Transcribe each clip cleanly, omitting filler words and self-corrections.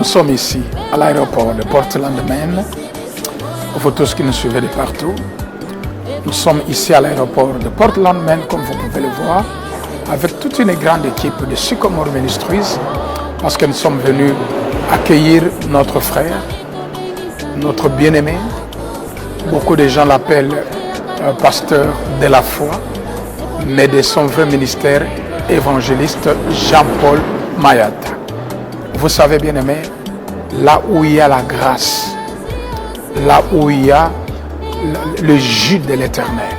sommes ici à l'aéroport de Portland, Maine. Vous tous qui nous suivez de partout. Nous sommes ici à l'aéroport de Portland, Maine, comme vous pouvez le voir, avec toute une grande équipe de Sycomore Ministries, parce que nous sommes venus accueillir notre frère, notre bien-aimé. Beaucoup de gens l'appellent pasteur de la foi, mais de son vrai ministère, évangéliste Jean-Paul Mayata. Vous savez, bien-aimé, là où il y a la grâce, là où il y a le jus de l'éternel,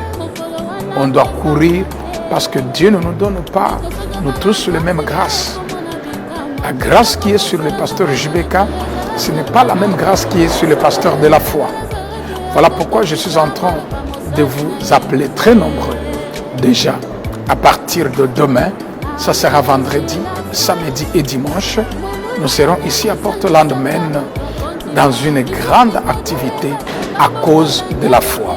on doit courir parce que Dieu ne nous donne pas, nous tous, les mêmes grâces. La grâce qui est sur le pasteur JBK, ce n'est pas la même grâce qui est sur le pasteur de la foi. Voilà pourquoi je suis en train de vous appeler très nombreux. Déjà, à partir de demain, ça sera vendredi, samedi et dimanche, nous serons ici à Portland, Maine, dans une grande activité à cause de la foi.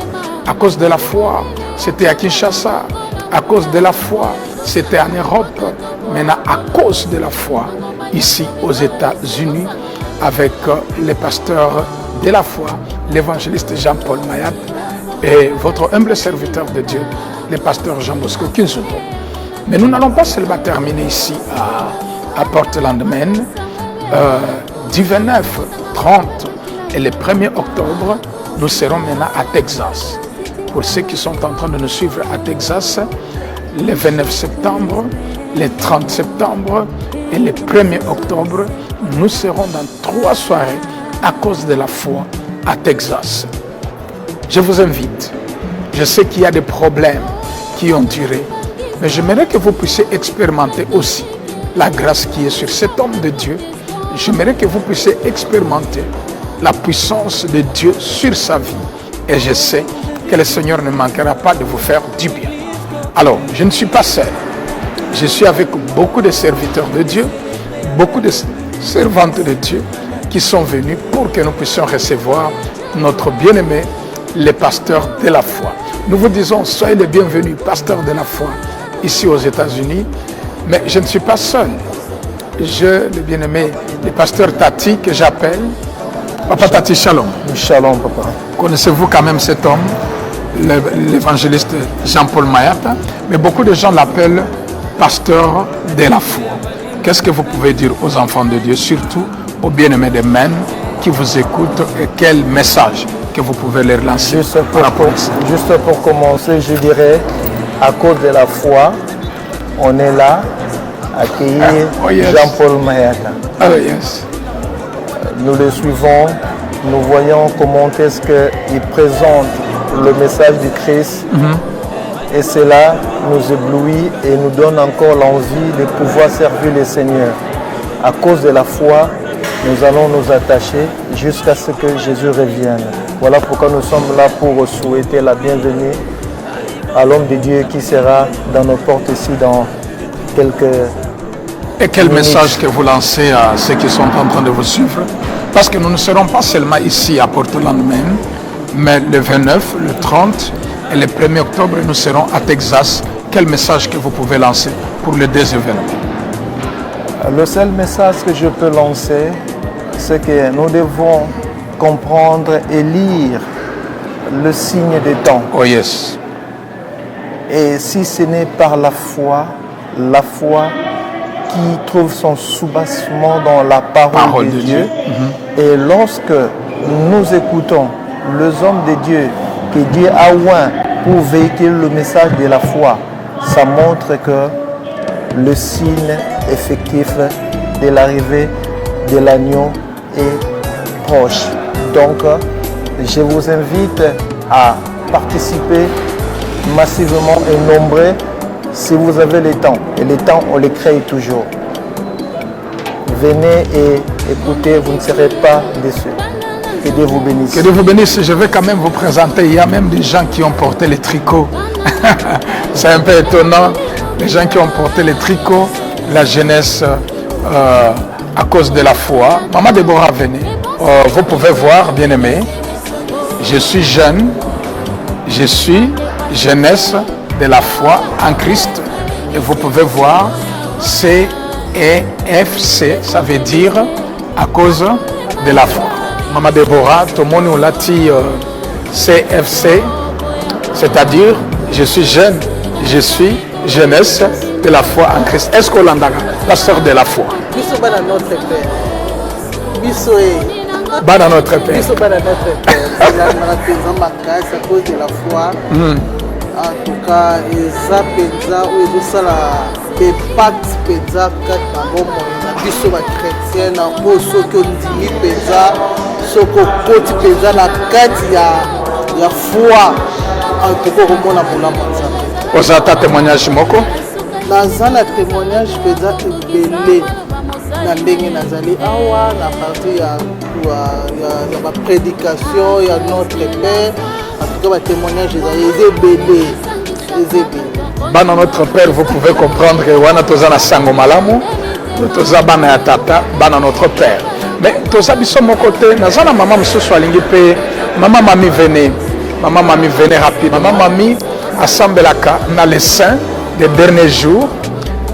À cause de la foi, c'était à Kinshasa. À cause de la foi, c'était en Europe. Maintenant, à cause de la foi, ici aux États-Unis, avec les pasteurs de la foi, l'évangéliste Jean-Paul Mayat et votre humble serviteur de Dieu, le pasteur Jean-Bosco Kinzuto. Mais nous n'allons pas seulement terminer ici à Portland, Maine. Du 29, 30 et le 1er octobre, nous serons maintenant à Texas. Pour ceux qui sont en train de nous suivre à Texas, le 29 septembre, le 30 septembre et le 1er octobre, nous serons dans 3 soirées à cause de la foi à Texas. Je vous invite. Je sais qu'il y a des problèmes qui ont duré, mais j'aimerais que vous puissiez expérimenter aussi la grâce qui est sur cet homme de Dieu. J'aimerais que vous puissiez expérimenter la puissance de Dieu sur sa vie. Et je sais que le Seigneur ne manquera pas de vous faire du bien. Alors, je ne suis pas seul. Je suis avec beaucoup de serviteurs de Dieu, beaucoup de servantes de Dieu qui sont venus pour que nous puissions recevoir notre bien-aimé, le pasteur de la foi. Nous vous disons, soyez les bienvenus, pasteur de la foi, ici aux États-Unis. Mais je ne suis pas seul. Le bien-aimé, le pasteur Tati, que j'appelle. Papa Tati, shalom. Shalom, papa. Connaissez-vous quand même cet homme, l'évangéliste Jean-Paul Mayata? Mais beaucoup de gens l'appellent pasteur de la foi. Qu'est-ce que vous pouvez dire aux enfants de Dieu, surtout aux bien-aimés de Maine qui vous écoutent, et quel message que vous pouvez leur lancer? Juste pour commencer, je dirais, à cause de la foi, on est là, accueillir Jean-Paul Mayata. Yes. Nous le suivons, nous voyons comment est-ce qu'il présente le message du Christ. Et cela nous éblouit et nous donne encore l'envie de pouvoir servir le Seigneur. À cause de la foi, nous allons nous attacher jusqu'à ce que Jésus revienne. Voilà pourquoi nous sommes là pour souhaiter la bienvenue à l'homme de Dieu qui sera dans nos portes ici dans quelques... Et quel message que vous lancez à ceux qui sont en train de vous suivre? Parce que nous ne serons pas seulement ici à Portland, Maine, mais le 29, le 30 et le 1er octobre, nous serons à Texas. Quel message que vous pouvez lancer pour les 2 événements? Le seul message que je peux lancer, c'est que nous devons comprendre et lire le signe des temps. Oh yes. Et si ce n'est par la foi qui trouve son soubassement dans la parole de Dieu. Et lorsque nous écoutons les hommes de Dieu que Dieu a oint pour véhiculer le message de la foi, ça montre que le signe effectif de l'arrivée de l'agneau est proche. Donc, je vous invite à participer massivement et nombreux si vous avez le temps. Et le temps, on le crée toujours. Venez et écoutez, vous ne serez pas déçus. Que Dieu vous bénisse. Que Dieu vous bénisse. Je vais quand même vous présenter. Il y a même des gens qui ont porté les tricots. C'est un peu étonnant. Les gens qui ont porté les tricots, la jeunesse à cause de la foi. Maman Déborah, venez. Vous pouvez voir, bien-aimé, je suis jeune. Je suis jeunesse de la foi en Christ. Et vous pouvez voir CEFC, ça veut dire à cause de la foi. Maman Déborah, tout le monde on l'a dit CFC, c'est-à-dire je suis jeune, je suis jeunesse de la foi en Christ. Est-ce qu'on l'a pasteur de la foi? Biso bana notre père. Biso bana notre père. Biso bana notre père. Il a présent ma case à cause de la foi. En tout cas, eza penza ou ezosala impact penza kati na bomoi na biso bachrétien na oyo soki ondimi penza soki okoti penza na kati ya foi tokoki komona molamo ya nzambe. Ozata témoignage moko? Naza na témoignage penza ebele na ndenge nazali awa na partie ya baprédication ya notre père. En tout cas, ma témoignage est belé. Dans notre père, vous pouvez comprendre que wana toza na sango malamu, toza bana ya tata, bana notre père. Mais toza biso mon côté, naza na maman mususu alingi pe, maman mami venez rapide. Maman mami assemblaka na les saints des derniers jours,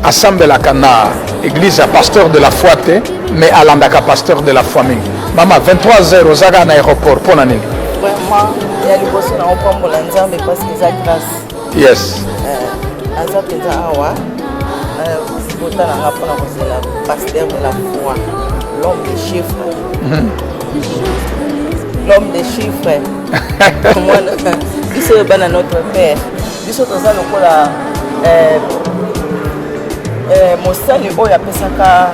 assemblaka na église à pasteur de la foi te, mais alandaka pasteur de la foi mingi. Maman 23h ozaga na aéroport pona nini? Vraiment, il y a des personnes qui ont pas l'ensemble parce qu'ils ont grâce. Yes. Aza peza awa, bota na rapona c'est la pasteur de la foi, l'homme des chiffres. L'homme des chiffres. Moi, biso bana notre père. Biso toza lokola mosali oyo apesaka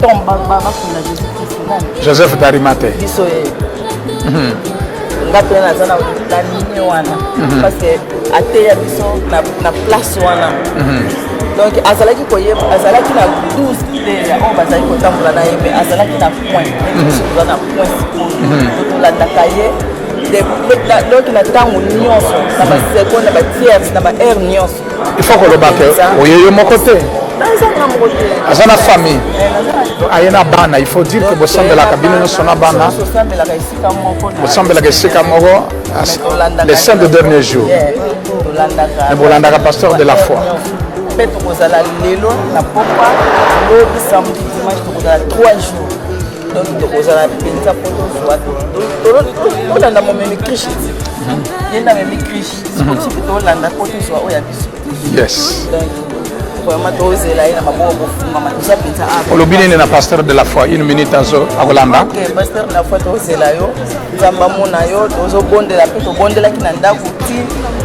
tomba baba kuna Jésus-Christ. Joseph d'Arimathée. Biso ngape naza na lamine wana parce que ateya biso na place wana. Donc azalaki koyeba azalaki na 12 idées ya on bazali kotambola na ye mais azalaki na point biso toza na point tolandaka ye donc na ntango nyonso na baseconde na batierce na baheure nyonso il faut kolobake oyeyo moko te aza na famille aye na bana. Il faut dire que bosambelaka bino nyonso na bana bosambelaka esika moko les saints de dernier jour mais bolandaka pasteur de la foi. Mpe tokozala lelo na pokwa lobi samedi dimanche tokozala 3 jours donc tokozala mpenza mpo tozwa tolanda momemi kristu yenda memi kristu sikoki mpe tolanda mpo tozwa oyo ya biso. Yes. Vraiment tozela ye na maboko kofungama toza mpenza olobi nini na pasteur de la foi une minute azo akolanda? Pasteur de la foi tozela yo nzambe amona yo tozobondela mpe tobondelaki na ndako ti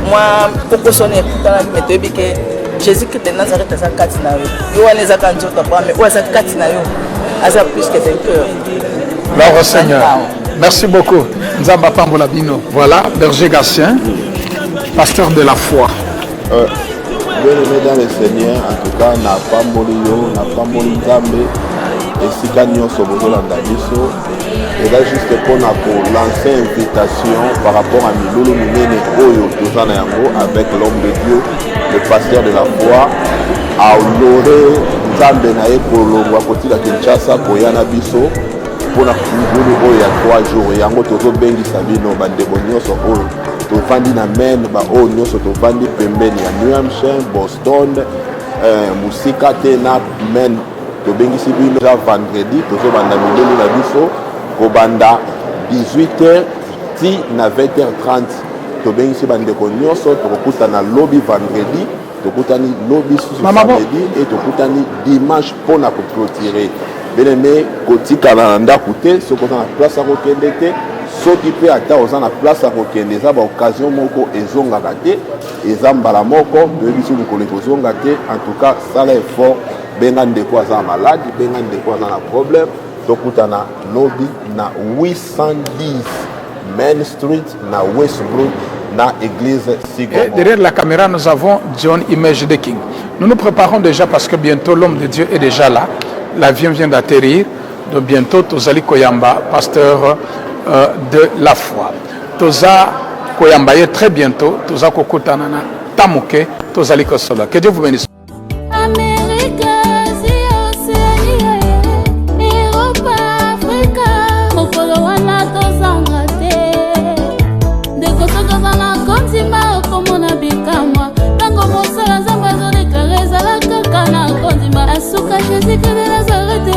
mwa pokosoni ekutanaki me toyebi ke Jésus-Christ de Nazareth aza kati na yo yo wana ezaka nzoto apame oyo aza kati na yo aza plus que vainqueur. Gloire au Seigneur. Merci beaucoup. Nzamba Pambola Bino. Voilà, Berger Gatien, pasteur de la foi. Bien-aimé dans le Seigneur, en tout cas, na Pamboli yo, na Pamboli Nzambe, esika nyonso bozolanda biso. Et là, juste pour lancer une invitation par rapport à Milulu Minene Oyo, Tozana Yango, avec l'homme de Dieu, le pasteur de la foi, à honorer Nzambe Nae Kolongwa Koti la Kinshasa, Koyana Biso, pour la Milulu Oyo ya 3 jours. Yango Tozo Bengi Sabino, Bandebo Nyoso Oyo, Tovandi na Men, Ba Oyo Nyoso Tovandi Pembeni, ya New Hampshire, Boston, Musika Tena, Men, Tobengi Sibino, vendredi, Tozo Banda Milulu na Biso, Kobanda 18h ti na 20h30 tobengisi bandeko nyonso tokokutana lobby vendredi tokutani lobby samedi et tokutani dimanche mpona koclôturer bien-aimé kotikala na ndako te soki oza na place ya kokende te soki mpe ata oza na place ya kokende eza baoccasion moko ezongaka te eza mbala moko toyebi so mikolo ekozonga te en tout cas sala effort benga ndeko aza na maladi benga ndeko aza na problème tokutana lobby na 810 Main Street na Westbrook na église Sigomo. Derrière la caméra, nous avons John Image de King. Nous nous préparons déjà parce que bientôt l'homme de Dieu est déjà là. L'avion vient d'atterrir. Donc bientôt, Tozali Koyamba, pasteur de la foi. Toza Koyamba est très bientôt. Toza Kokutana na Tamuke, Tozali Kosola. Que Dieu vous bénisse. Jésus-Christ de Nazareth,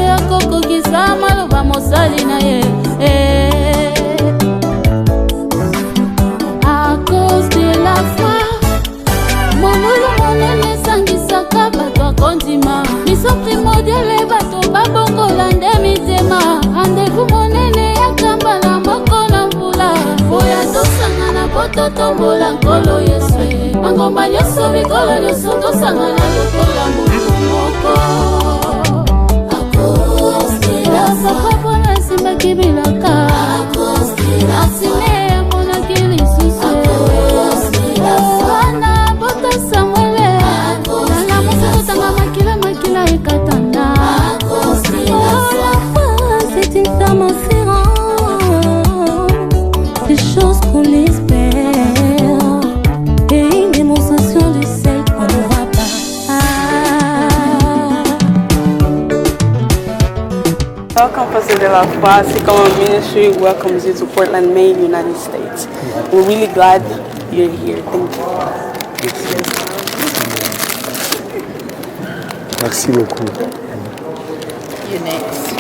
primordial bato babongola nde mitema rendez-vous monene ya kambala moko na mbula oya tosangana po totombola nkolo Yesu mangomba nyonso mikolo nyonso tosangana lokola motu moko sapapo na nsimbaki bilaka asine amonaki lisusu wana bota Samuele nala mosakotanga makila ekatanda la foi c'est une femme inférente des choses qu'on espère et une démonstration de celle qu'on ne voit pas. Welcome, Pastor de la Foi. Sycamore Ministry welcomes you to Portland, Maine, United States. We're really glad you're here. Thank you. Merci beaucoup. You're next.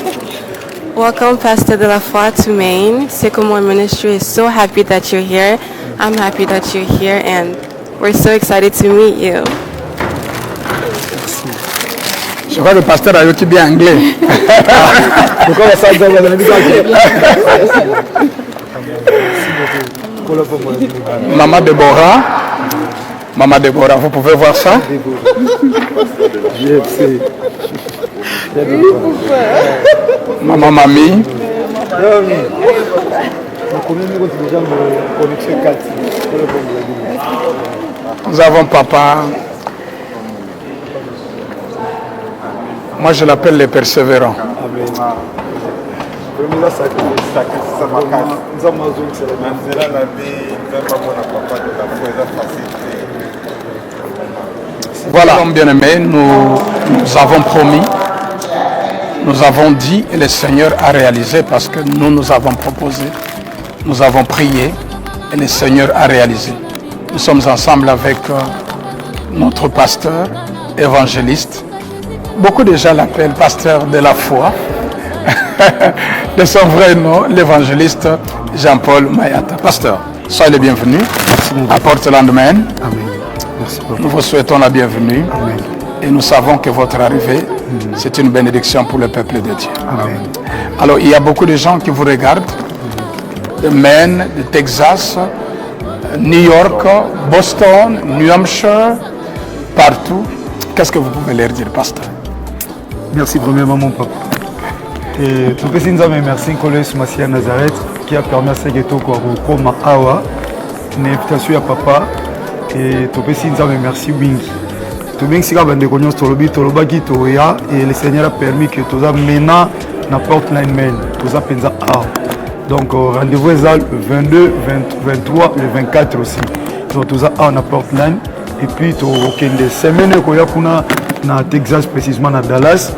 Welcome, Pastor de la Foi, to Maine. Sycamore Ministry is so happy that you're here. I'm happy that you're here, and we're so excited to meet you. Je crois que le pasteur a eu bien anglais. Maman Déborah, vous pouvez voir ça? Maman Mamie. Nous avons papa. Moi, je l'appelle les persévérants. Voilà, bien-aimés, nous avons promis, nous avons dit et le Seigneur a réalisé parce que nous avons proposé, nous avons prié et le Seigneur a réalisé. Nous sommes ensemble avec notre pasteur, évangéliste. Beaucoup de gens l'appellent pasteur de la foi. De son vrai nom, l'évangéliste Jean-Paul Mayata. Pasteur, soyez le bienvenu à Portland, Maine. Amen. Merci beaucoup. Nous vous souhaitons la bienvenue. Amen. Et nous savons que votre arrivée, c'est une bénédiction pour le peuple de Dieu. Amen. Alors, il y a beaucoup de gens qui vous regardent, de Maine, de Texas, New York, Boston, New Hampshire, partout. Qu'est-ce que vous pouvez leur dire, pasteur? Merci premièrement mon papa. Et tout petit nous merci Nicolas Massia Nazareth qui a permis à ce que tu comme awa une invitation à papa et tout petit nous merci Wingi. Tout bien si quand de connaissance toloba qui toya et le Seigneur a permis que tout ça maintenant n'importe la mail tout ça pensa awa. Donc rendez-vous est le 22, 23, le 24 aussi. Donc tout ça à Portland et puis tout des semaines qu'on y a na Texas précisément à Dallas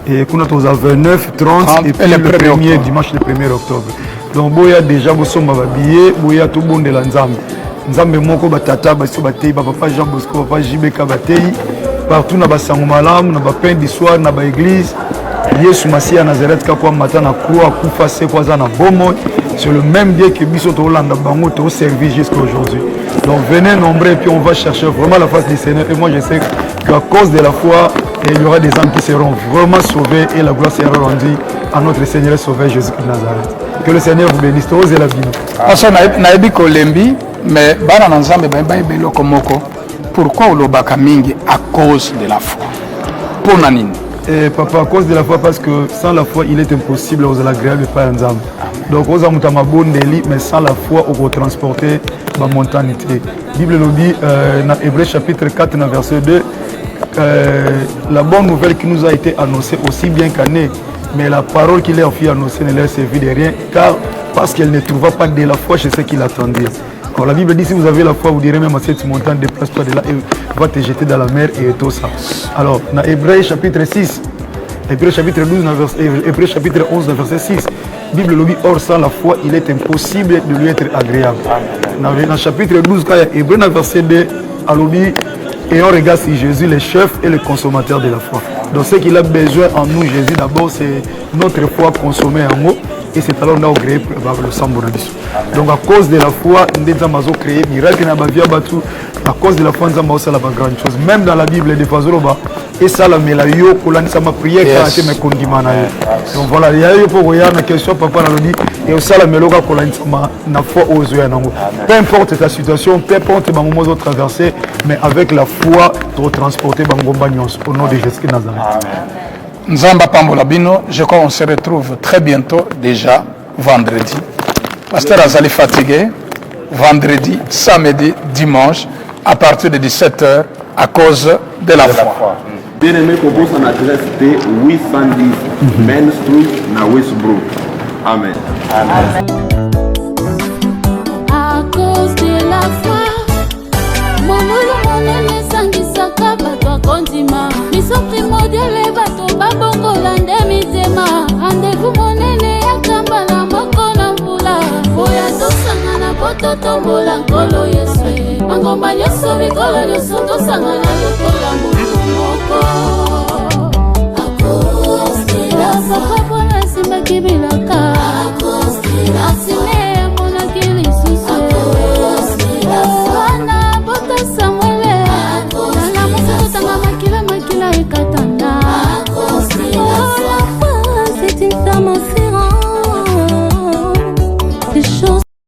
et qu'on a 29, 30 et puis le premier dimanche le 1er octobre. Donc boya déjà vous sommes habillés, boya tout bon de la Nzambe moko batata baso batei papa Jean Bosco papa Jibeka batei partout na basango malamu na ba pain d'histoire na ba église Yesu Masia Nazareth kwa matin na croix kufa se kwa za na bomo sur le même Dieu que biso to landa bango to servir jusqu'à aujourd'hui. Donc venez nombreux et puis on va chercher vraiment la face du Seigneur et moi je sais qu'à cause de la foi il y aura des âmes qui seront vraiment sauvées et la gloire sera rendue à notre Seigneur et Sauveur Jésus-Christ de Nazareth. Que le Seigneur vous bénisse. Osez la vie. Parce que naebi kolembi mais bana na Nzambe ba ebelo komoko. Pourquoi olobaka mingi à cause de la foi? Pour nanini? Papa, à cause de la foi, parce que sans la foi, il est impossible aux agréables par ensemble. Donc, aux amutama bondeli, mais sans la foi, on peut transporter la montanité. La Bible nous dit, dans Hébreux chapitre 4, dans verset 2, la bonne nouvelle qui nous a été annoncée aussi bien qu'année, mais la parole qui leur fut annoncée ne leur servit de rien, car parce qu'elle ne trouva pas de la foi chez ceux qui l'attendaient. Quand la Bible dit si vous avez la foi, vous direz même à cette montagne, déplace-toi de là et va te jeter dans la mer et tout ça. Alors, dans Hébreux chapitre 6, Hébreux chapitre 12, Hébreux chapitre 11, verset 6, la Bible nous dit or sans la foi, il est impossible de lui être agréable. Dans le chapitre 12, quand il y a Hébreux, verset 2, alors dit et on regarde si Jésus, le chef et le consommateur de la foi. Donc, ce qu'il a besoin en nous, Jésus, d'abord, c'est notre foi consommée en nous. Et c'est alors là où créé le sang bonabis. Donc à cause de la foi, nous avons créé miracle dans la vie à cause de la foi, nous avons fait la grande chose. Même dans la Bible, des fois, et ça la melayo kolanisa ma prière quand tu me kondima na yo. Donc voilà, il y a eu pour rien na question papa na lodi et ça la meloka kolanisa na foi aux yeux nango. Peu importe ta situation, peu importe ma moment de traverser, mais avec la foi de transporter bangomba nyonso au nom de Jésus Nazareth. Amen. Nzamba Pambola Bino, je crois qu'on se retrouve très bientôt déjà vendredi. Pasteur Azali fatigué, vendredi, samedi, dimanche, à partir de 17h, à cause de la foi. Bien aimé, compose en adresse T810 Main Street, na Westbrook. Amen. À cause de la foi, monolo monene sangisaka bato akondima. Miso primordiale bato babongola nde mitema. Rendez-vous monene yakambala moko na mbula. Oya tosangana poto tombola nkolo Yeswe. Mangomba nyonso mikolo nyonso tosangana lokola mutu moko.